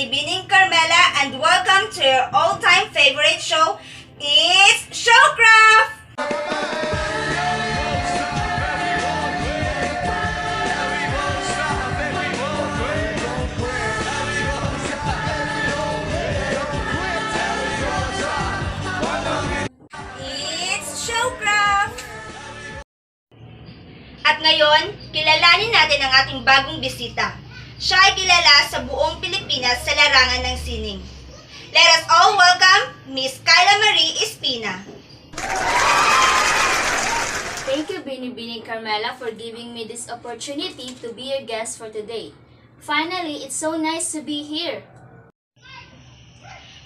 Binibining Carmela and welcome to your all-time favorite show, it's Showcraft! It's Showcraft! At ngayon, kilalanin natin ang ating bagong bisita. Siya ay kilala sa buong Pilipinas sa larangan ng sining. Let us all welcome Miss Kyla Marie Espina. Thank you, Binibining Carmela, for giving me this opportunity to be your guest for today. Finally, it's so nice to be here.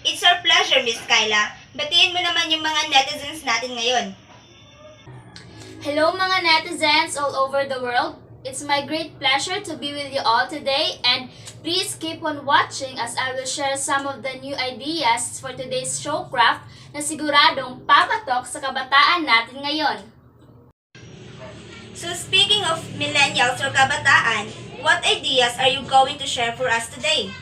It's our pleasure, Miss Kyla. Batiin mo naman yung mga netizens natin ngayon. Hello mga netizens all over the world. It's my great pleasure to be with you all today, and please keep on watching as I will share some of the new ideas for today's showcraft na siguradong papatok sa kabataan natin ngayon. So speaking of millennials or kabataan, what ideas are you going to share for us today?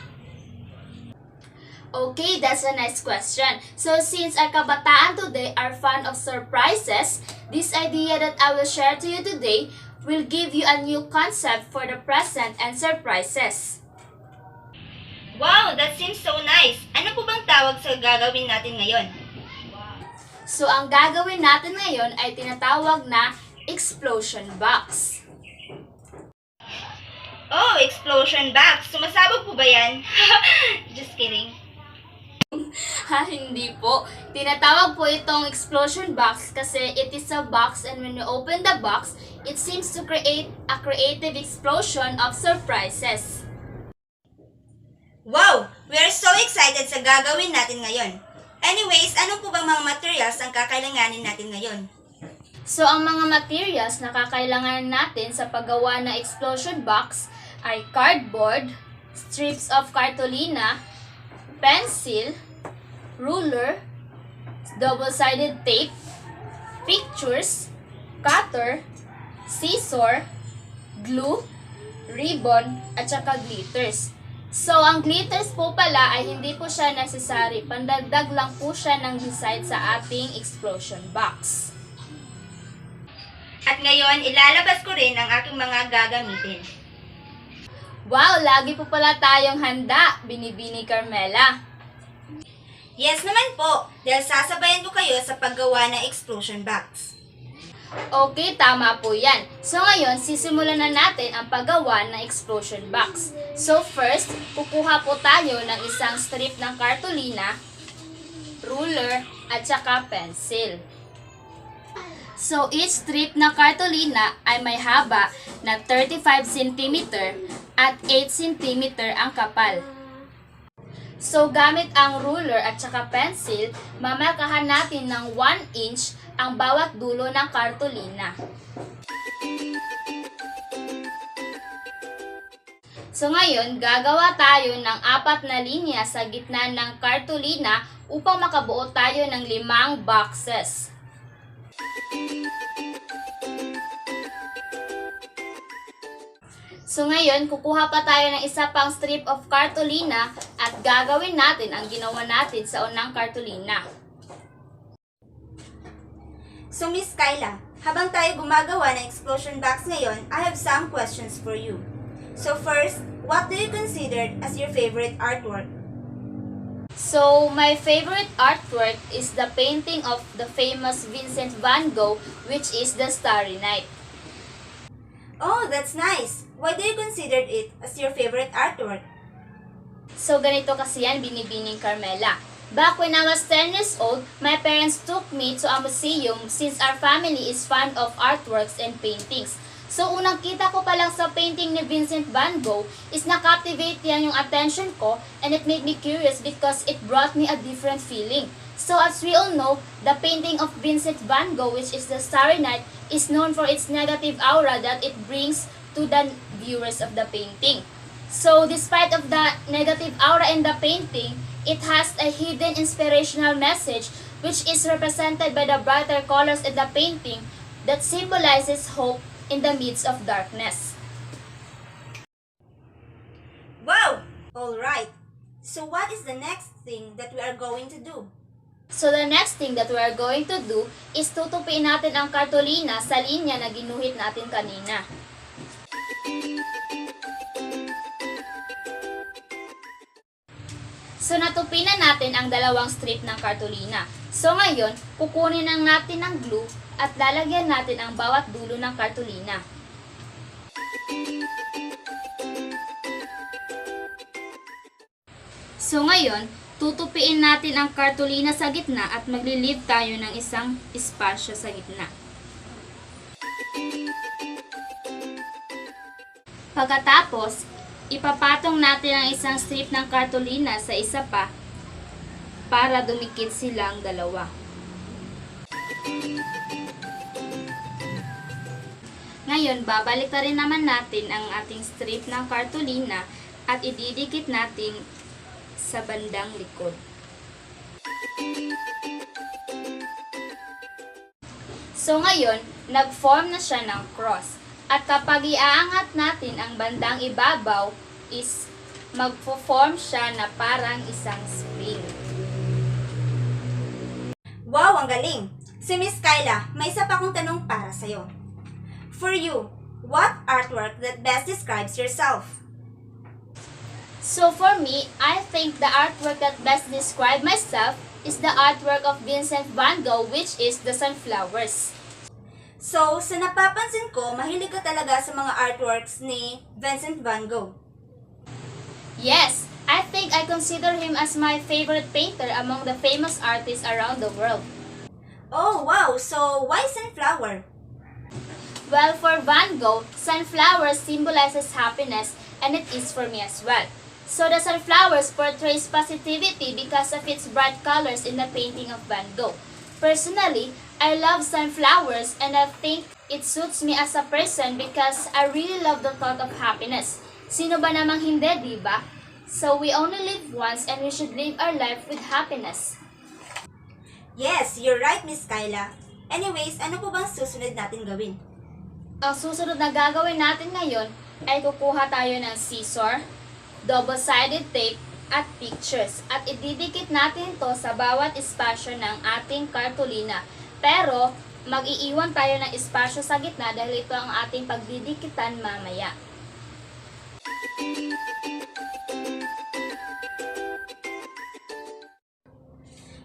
Okay, that's a nice question. So since our kabataan today are fond of surprises, this idea that I will share to you today will give you a new concept for the present and surprises. Wow, that seems so nice. Ano po bang tawag sa gagawin natin ngayon? So ang gagawin natin ngayon ay tinatawag na explosion box. Oh, explosion box. Sumasabog po ba yan? Just kidding. Ha, hindi po. Tinatawag po itong explosion box kasi it is a box, and when you open the box, it seems to create a creative explosion of surprises. Wow! We are so excited sa gagawin natin ngayon. Anyways, ano po bang mga materials ang kakailanganin natin ngayon? So, ang mga materials na kakailanganin natin sa paggawa ng explosion box ay cardboard, strips of cartolina, pencil, ruler, double-sided tape, pictures, cutter, scissor, glue, ribbon, at saka glitters. So, ang glitters po pala ay hindi po siya necessary. Pandagdag lang po siya ng design sa ating explosion box. At ngayon, ilalabas ko rin ang aking mga gagamitin. Wow! Lagi po pala tayong handa, Binibini Carmela. Yes naman po, dahil sasabayan ko kayo sa paggawa ng explosion box. Okay, tama po yan. So ngayon, sisimulan na natin ang paggawa ng explosion box. So first, kukuha po tayo ng isang strip ng cartolina, ruler, at saka pencil. So each strip ng cartolina ay may haba na 35 cm at 8 cm ang kapal. So gamit ang ruler at saka pencil, mamarkahan natin ng 1 inch ang bawat dulo ng cartolina. So ngayon, gagawa tayo ng 4 na linya sa gitna ng cartolina upang makabuo tayo ng 5 boxes. So ngayon, kukuha pa tayo ng isa pang strip of cartolina at gagawin natin ang ginawa natin sa unang cartolina. So Miss Kyla, habang tayo gumagawa ng explosion box ngayon, I have some questions for you. So first, what do you consider as your favorite artwork? So my favorite artwork is the painting of the famous Vincent van Gogh, which is The Starry Night. Oh, that's nice. Why do you consider it as your favorite artwork? So ganito kasi yan, Binibining Carmela. Back when I was 10 years old, my parents took me to a museum since our family is fond of artworks and paintings. So unang kita ko pa lang sa painting ni Vincent van Gogh is na-captivate yan yung attention ko, and it made me curious because it brought me a different feeling. So as we all know, the painting of Vincent van Gogh, which is The Starry Night, is known for its negative aura that it brings to the viewers of the painting. So despite of the negative aura in the painting, it has a hidden inspirational message which is represented by the brighter colors in the painting that symbolizes hope in the midst of darkness. Wow! Alright. So what is the next thing that we are going to do? So the next thing that we are going to do is tutupiin natin ang kartolina sa linya na ginuhit natin kanina. So natupi na natin ang dalawang strip ng kartolina. So ngayon, kukunin lang natin ang glue at lalagyan natin ang bawat dulo ng kartolina. So ngayon, tutupiin natin ang kartolina sa gitna at magli-leave tayo ng isang espasyo sa gitna. Pagkatapos, ipapatong natin ang isang strip ng kartolina sa isa pa para dumikit silang dalawa. Ngayon, babaliktarin naman natin ang ating strip ng kartolina at ididikit natin sa bandang likod. So ngayon, nag-form na siya ng cross. At kapag iaangat natin ang bandang ibabaw, is magpo-form siya na parang isang spring. Wow, ang galing! Si Miss Kyla, may isa pa akong tanong para sa'yo. For you, what artwork that best describes yourself? So for me, I think the artwork that best describes myself is the artwork of Vincent van Gogh, which is the sunflowers. So, sa napapansin ko, mahilig ka talaga sa mga artworks ni Vincent van Gogh. Yes, I think I consider him as my favorite painter among the famous artists around the world. Oh, wow! So, why sunflower? Well, for Van Gogh, sunflowers symbolizes happiness, and it is for me as well. So the sunflowers portrays positivity because of its bright colors in the painting of Van Gogh. Personally, I love sunflowers and I think it suits me as a person because I really love the thought of happiness. Sino ba namang hindi, di ba? So we only live once and we should live our life with happiness. Yes, you're right, Miss Kyla. Anyways, ano po bang susunod natin gawin? Ang susunod na gagawin natin ngayon ay kukuha tayo ng scissor, double-sided tape, at pictures. At ididikit natin to sa bawat espasyo ng ating kartolina. Pero, mag-iiwan tayo ng espasyo sa gitna dahil ito ang ating pagdidikitan mamaya.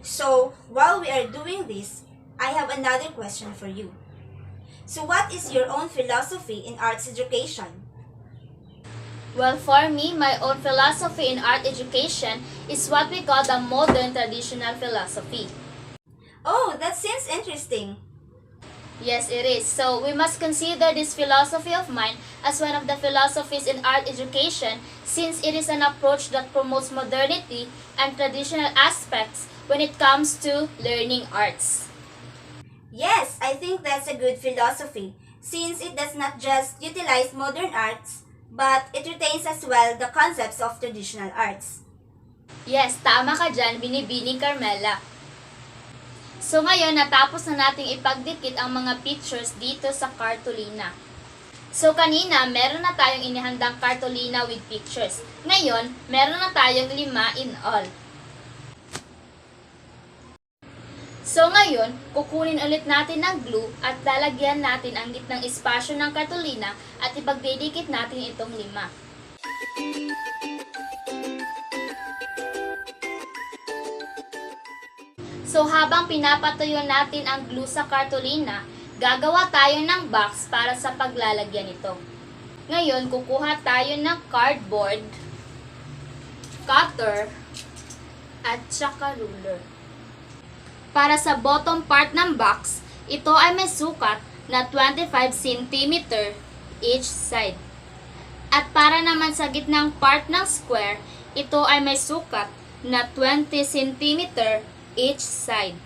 So, while we are doing this, I have another question for you. So, what is your own philosophy in arts education? Well, for me, my own philosophy in art education is what we call the modern traditional philosophy. Oh, that seems interesting. Yes, it is. So, we must consider this philosophy of mine as one of the philosophies in art education since it is an approach that promotes modernity and traditional aspects when it comes to learning arts. Yes, I think that's a good philosophy since it does not just utilize modern arts, but it retains as well the concepts of traditional arts. Yes, tama ka dyan, Binibining Carmela. So ngayon, natapos na nating ipagdikit ang mga pictures dito sa kartolina. So kanina, meron na tayong inihandang kartolina with pictures. Ngayon, meron na tayong 5 in all. So ngayon, kukunin ulit natin ng glue at lalagyan natin ang gitnang espasyo ng kartolina at ipagdidikit natin itong 5. So habang pinapatuyo natin ang glue sa kartolina, gagawa tayo ng box para sa paglalagyan nito. Ngayon, kukuha tayo ng cardboard, cutter, at saka ruler. Para sa bottom part ng box, ito ay may sukat na 25 cm each side. At para naman sa gitnang part ng square, ito ay may sukat na 20 cm each side.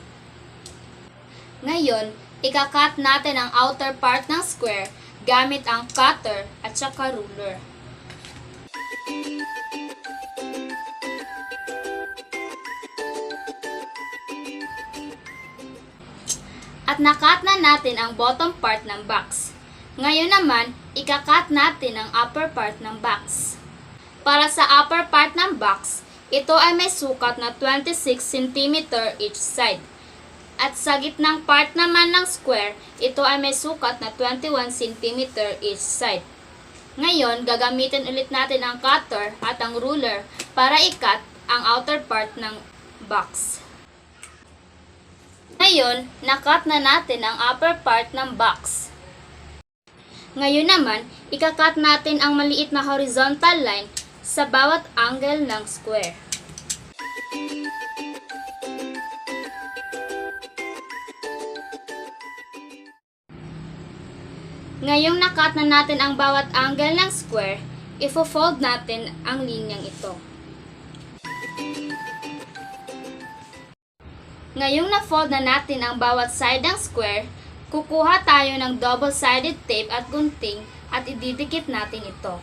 Ngayon, ikakat natin ang outer part ng square gamit ang cutter at saka ruler. At nakat na natin ang bottom part ng box. Ngayon naman, ikakat natin ang upper part ng box. Para sa upper part ng box, ito ay may sukat na 26 cm each side. At sa gitnang part naman ng square, ito ay may sukat na 21 cm each side. Ngayon, gagamitin ulit natin ang cutter at ang ruler para i-cut ang outer part ng box. Ngayon, na-cut na natin ang upper part ng box. Ngayon naman, ika-cut natin ang maliit na horizontal line sa bawat angle ng square. Ngayong na-cut na natin ang bawat angle ng square, ifo-fold natin ang linyang ito. Ngayong na-fold na natin ang bawat side ng square, kukuha tayo ng double-sided tape at gunting at ididikit natin ito.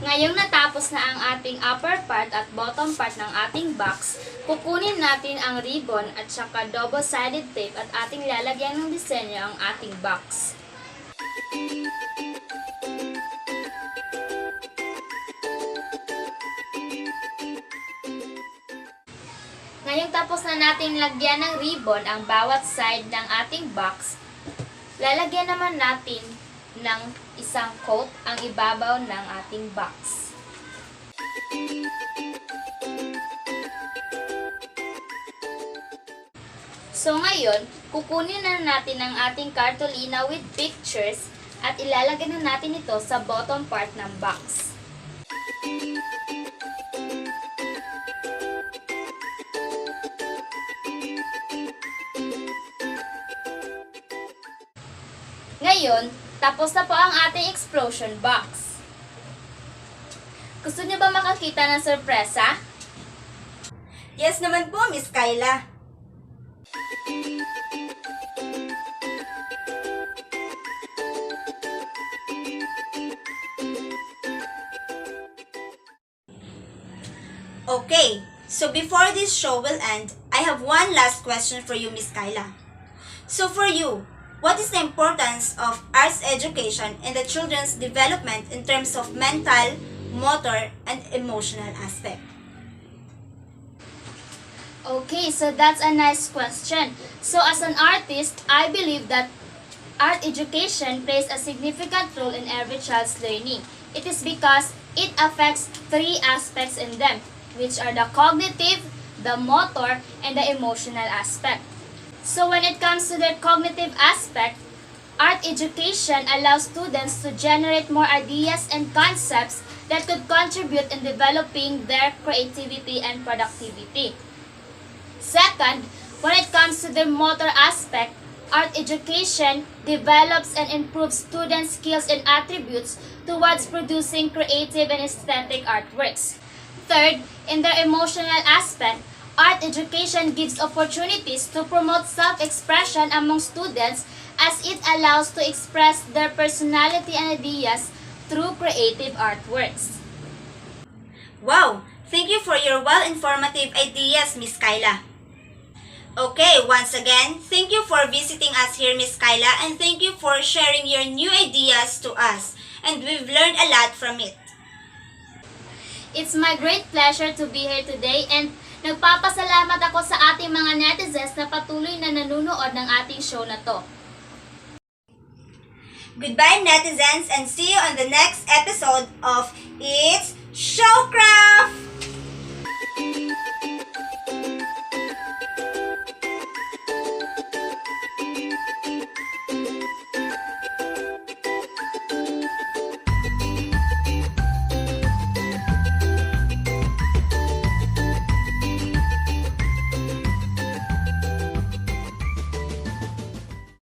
Ngayong natapos na ang ating upper part at bottom part ng ating box, kukunin natin ang ribbon at saka double-sided tape at ating lalagyan ng disenyo ang ating box. Ngayong tapos na natin lagyan ng ribbon ang bawat side ng ating box, lalagyan naman natin ng isang coat ang ibabaw ng ating box. So ngayon, kukunin na natin ang ating cartolina with pictures at ilalagay na natin ito sa bottom part ng box. Ngayon, tapos na po ang ating explosion box. Gusto niyo ba makakita ng sorpresa? Yes naman po, Miss Kyla. Okay, so before this show will end, I have one last question for you, Miss Kyla. So for you, what is the importance of arts education in the children's development in terms of mental, motor, and emotional aspect? Okay, so that's a nice question. So as an artist, I believe that art education plays a significant role in every child's learning. It is because it affects three aspects in them, which are the cognitive, the motor, and the emotional aspect. So when it comes to the cognitive aspect, art education allows students to generate more ideas and concepts that could contribute in developing their creativity and productivity. Second, when it comes to the motor aspect, art education develops and improves students' skills and attributes towards producing creative and aesthetic artworks. Third, in their emotional aspect, art education gives opportunities to promote self-expression among students as it allows to express their personality and ideas through creative artworks. Wow! Thank you for your well-informative ideas, Miss Kyla. Okay, once again, thank you for visiting us here, Miss Kyla, and thank you for sharing your new ideas to us. And we've learned a lot from it. It's my great pleasure to be here today and nagpapasalamat ako sa ating mga netizens na patuloy na nanonood ng ating show na to. Goodbye, netizens, and see you on the next episode of It's Showcraft!